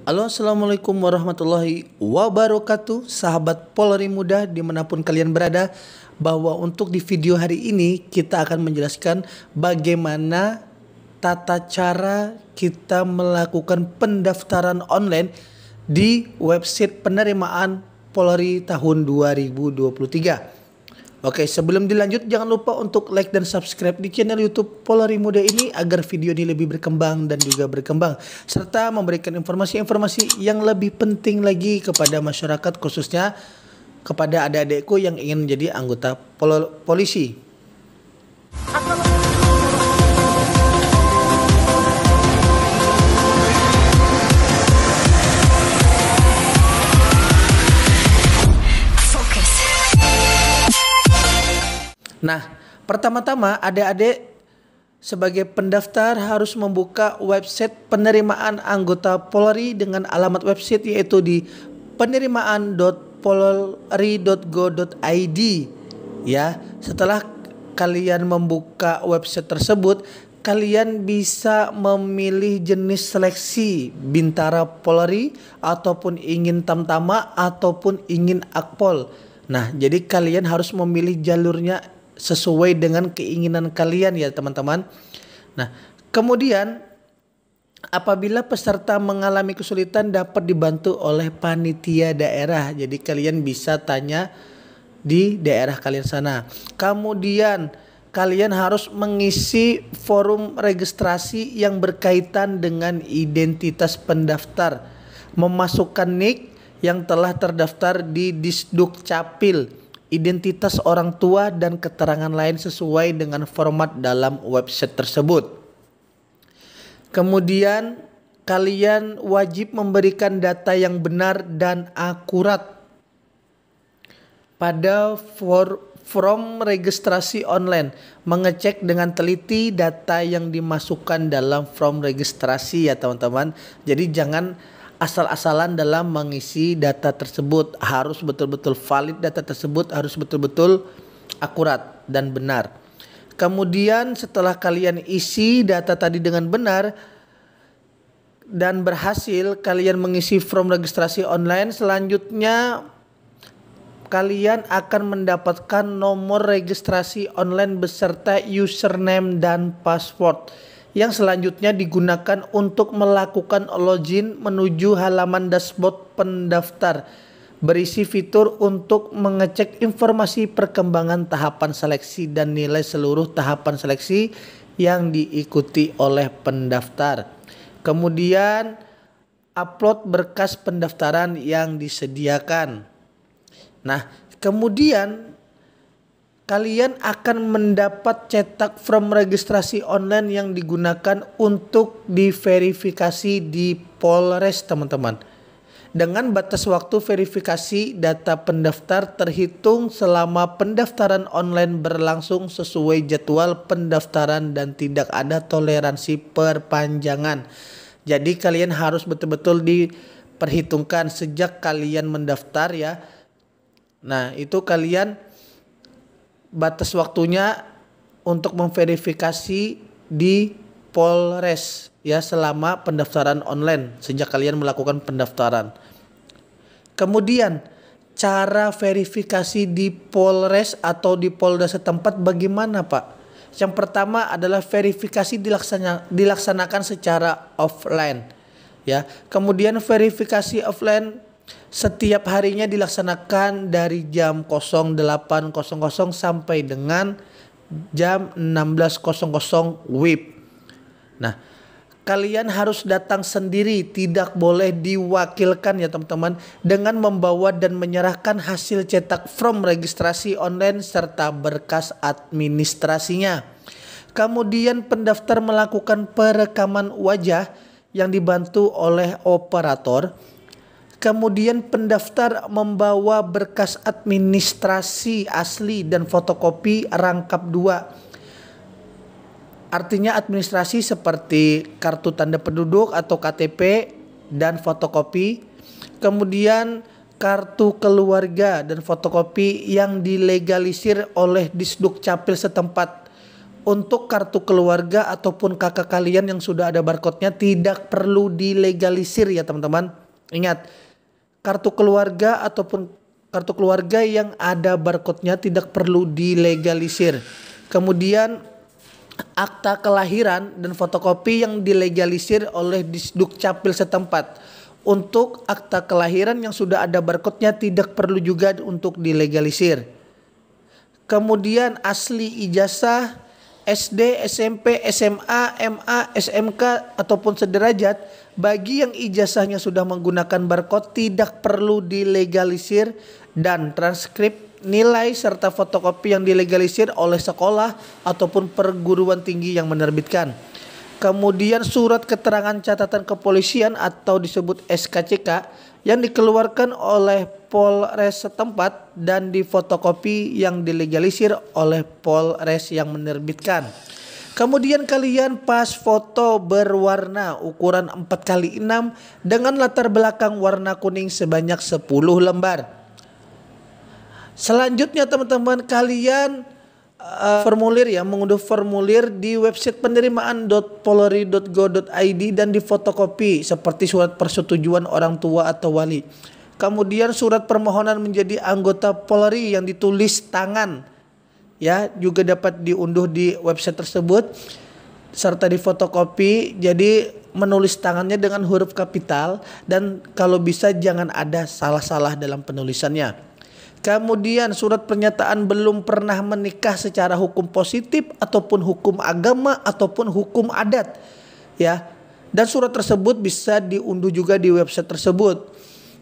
Halo, assalamualaikum warahmatullahi wabarakatuh, sahabat Polri Muda dimanapun kalian berada. Bahwa untuk di video hari ini kita akan menjelaskan bagaimana tata cara kita melakukan pendaftaran online di website penerimaan Polri tahun 2023. Oke, sebelum dilanjut jangan lupa untuk like dan subscribe di channel YouTube Polri Muda ini agar video ini lebih berkembang dan juga berkembang, serta memberikan informasi-informasi yang lebih penting lagi kepada masyarakat, khususnya kepada adik-adikku yang ingin menjadi anggota polisi. Nah, pertama-tama adik-adik sebagai pendaftar harus membuka website penerimaan anggota Polri dengan alamat website yaitu di penerimaan.polri.go.id ya. Setelah kalian membuka website tersebut, kalian bisa memilih jenis seleksi Bintara Polri ataupun ingin Tamtama ataupun ingin Akpol. Nah, jadi kalian harus memilih jalurnya sesuai dengan keinginan kalian ya teman-teman. Nah, kemudian apabila peserta mengalami kesulitan dapat dibantu oleh panitia daerah. Jadi kalian bisa tanya di daerah kalian sana. Kemudian kalian harus mengisi forum registrasi yang berkaitan dengan identitas pendaftar. Memasukkan NIK yang telah terdaftar di Disduk Capil, identitas orang tua dan keterangan lain sesuai dengan format dalam website tersebut. Kemudian kalian wajib memberikan data yang benar dan akurat pada form registrasi online. Mengecek dengan teliti data yang dimasukkan dalam form registrasi ya teman-teman. Jadi jangan asal-asalan dalam mengisi data tersebut, harus betul-betul valid, data tersebut harus betul-betul akurat dan benar. Kemudian setelah kalian isi data tadi dengan benar dan berhasil kalian mengisi form registrasi online, selanjutnya kalian akan mendapatkan nomor registrasi online beserta username dan password yang selanjutnya digunakan untuk melakukan login menuju halaman dashboard pendaftar, berisi fitur untuk mengecek informasi perkembangan tahapan seleksi dan nilai seluruh tahapan seleksi yang diikuti oleh pendaftar. Kemudian upload berkas pendaftaran yang disediakan. Nah, kemudian kalian akan mendapat cetak form registrasi online yang digunakan untuk diverifikasi di Polres teman-teman. Dengan batas waktu verifikasi data pendaftar terhitung selama pendaftaran online berlangsung sesuai jadwal pendaftaran dan tidak ada toleransi perpanjangan. Jadi kalian harus betul-betul diperhitungkan sejak kalian mendaftar ya. Nah, itu kalian batas waktunya untuk memverifikasi di Polres ya selama pendaftaran online sejak kalian melakukan pendaftaran. Kemudian cara verifikasi di Polres atau di Polda setempat bagaimana Pak? Yang pertama adalah verifikasi dilaksanakan secara offline ya. Kemudian verifikasi offline setiap harinya dilaksanakan dari jam 08.00 sampai dengan jam 16.00 WIB. Nah, kalian harus datang sendiri, tidak boleh diwakilkan ya teman-teman, dengan membawa dan menyerahkan hasil cetak form registrasi online serta berkas administrasinya. Kemudian pendaftar melakukan perekaman wajah yang dibantu oleh operator. Kemudian pendaftar membawa berkas administrasi asli dan fotokopi rangkap 2. Artinya administrasi seperti kartu tanda penduduk atau KTP dan fotokopi. Kemudian kartu keluarga dan fotokopi yang dilegalisir oleh Disduk Capil setempat Untuk kartu keluarga ataupun kakak kalian yang sudah ada barcode-nya tidak perlu dilegalisir ya teman-teman. Ingat, kartu keluarga ataupun kartu keluarga yang ada barcode-nya tidak perlu dilegalisir. Kemudian akta kelahiran dan fotokopi yang dilegalisir oleh Disduk Capil setempat. Untuk akta kelahiran yang sudah ada barcode-nya tidak perlu juga untuk dilegalisir. Kemudian asli ijazah SD, SMP, SMA, MA, SMK ataupun sederajat bagi yang ijazahnya sudah menggunakan barcode tidak perlu dilegalisir, dan transkrip, nilai serta fotokopi yang dilegalisir oleh sekolah ataupun perguruan tinggi yang menerbitkan. Kemudian surat keterangan catatan kepolisian atau disebut SKCK yang dikeluarkan oleh Polres setempat dan difotokopi yang dilegalisir oleh Polres yang menerbitkan. Kemudian kalian pas foto berwarna ukuran 4x6 dengan latar belakang warna kuning sebanyak 10 lembar. Selanjutnya teman-teman, kalian mengunduh formulir di website penerimaan.polri.go.id dan difotokopi seperti surat persetujuan orang tua atau wali. Kemudian surat permohonan menjadi anggota Polri yang ditulis tangan ya juga dapat diunduh di website tersebut serta difotokopi. Jadi menulis tangannya dengan huruf kapital dan kalau bisa jangan ada salah-salah dalam penulisannya. Kemudian surat pernyataan belum pernah menikah secara hukum positif ataupun hukum agama ataupun hukum adat ya. Dan surat tersebut bisa diunduh juga di website tersebut.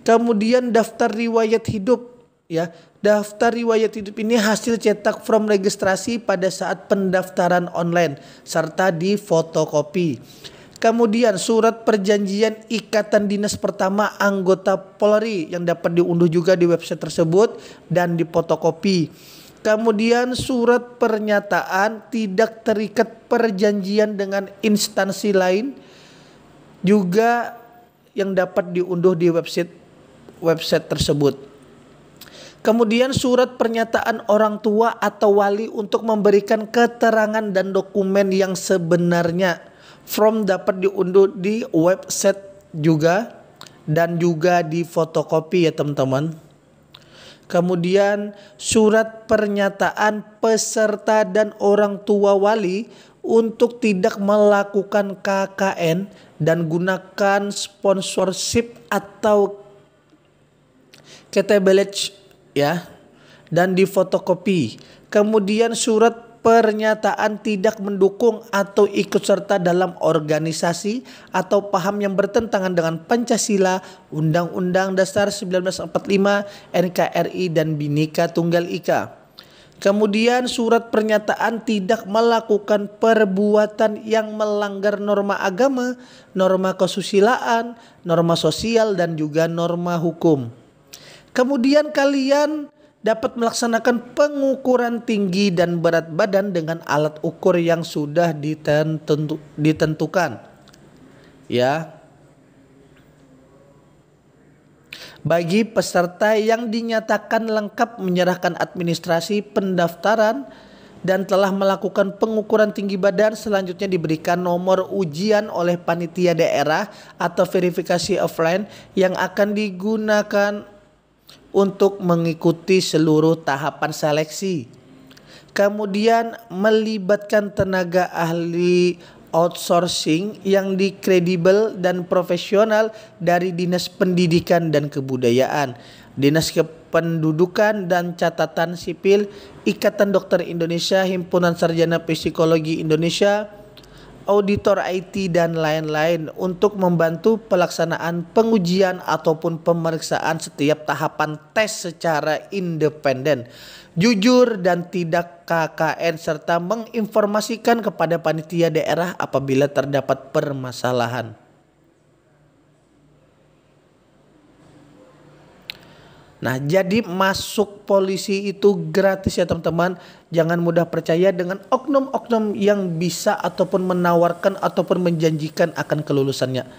Kemudian daftar riwayat hidup ya. Daftar riwayat hidup ini hasil cetak form registrasi pada saat pendaftaran online serta difotokopi. Kemudian surat perjanjian ikatan dinas pertama anggota Polri yang dapat diunduh juga di website tersebut dan difotokopi. Kemudian surat pernyataan tidak terikat perjanjian dengan instansi lain juga yang dapat diunduh di website tersebut. Kemudian surat pernyataan orang tua atau wali untuk memberikan keterangan dan dokumen yang sebenarnya. Form dapat diunduh di website juga dan juga di fotokopi ya teman-teman. Kemudian surat pernyataan peserta dan orang tua wali untuk tidak melakukan KKN dan gunakan sponsorship atau KTBLH ya dan difotokopi. Kemudian surat pernyataan tidak mendukung atau ikut serta dalam organisasi atau paham yang bertentangan dengan Pancasila, Undang-Undang Dasar 1945, NKRI dan Bhinneka Tunggal Ika. Kemudian surat pernyataan tidak melakukan perbuatan yang melanggar norma agama, norma kesusilaan, norma sosial dan juga norma hukum. Kemudian kalian dapat melaksanakan pengukuran tinggi dan berat badan dengan alat ukur yang sudah ditentukan. Ya. Bagi peserta yang dinyatakan lengkap menyerahkan administrasi pendaftaran dan telah melakukan pengukuran tinggi badan, selanjutnya diberikan nomor ujian oleh panitia daerah atau verifikasi offline yang akan digunakan untuk mengikuti seluruh tahapan seleksi. Kemudian melibatkan tenaga ahli outsourcing yang kredibel dan profesional dari Dinas Pendidikan dan Kebudayaan, Dinas Kependudukan dan Catatan Sipil, Ikatan Dokter Indonesia, Himpunan Sarjana Psikologi Indonesia, auditor IT dan lain-lain untuk membantu pelaksanaan pengujian ataupun pemeriksaan setiap tahapan tes secara independen, jujur dan tidak KKN serta menginformasikan kepada panitia daerah apabila terdapat permasalahan. Nah, jadi masuk polisi itu gratis ya teman-teman. Jangan mudah percaya dengan oknum-oknum yang bisa ataupun menawarkan ataupun menjanjikan akan kelulusannya.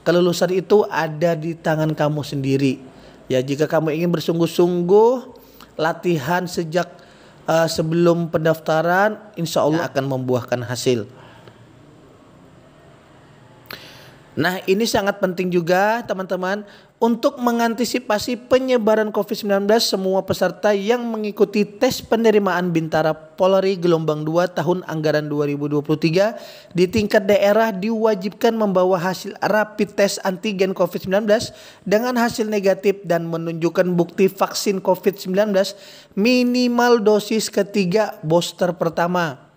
Kelulusan itu ada di tangan kamu sendiri. Ya, jika kamu ingin bersungguh-sungguh latihan sejak sebelum pendaftaran, insya Allah akan membuahkan hasil. Nah, ini sangat penting juga teman-teman untuk mengantisipasi penyebaran COVID-19. Semua peserta yang mengikuti tes penerimaan Bintara Polri gelombang 2 tahun anggaran 2023 di tingkat daerah diwajibkan membawa hasil rapid test antigen COVID-19 dengan hasil negatif dan menunjukkan bukti vaksin COVID-19 minimal dosis ketiga booster pertama.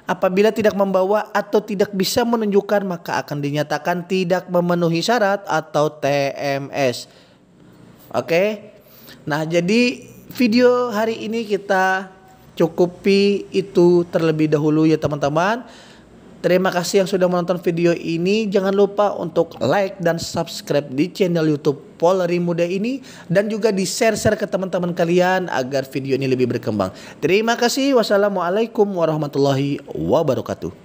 Apabila tidak membawa atau tidak bisa menunjukkan, maka akan dinyatakan tidak memenuhi syarat atau TMS. Oke. Nah, jadi video hari ini kita cukupi itu terlebih dahulu ya teman-teman. Terima kasih yang sudah menonton video ini. Jangan lupa untuk like dan subscribe di channel YouTube Polri Muda ini. Dan juga di-share ke teman-teman kalian agar video ini lebih berkembang. Terima kasih. Wassalamualaikum warahmatullahi wabarakatuh.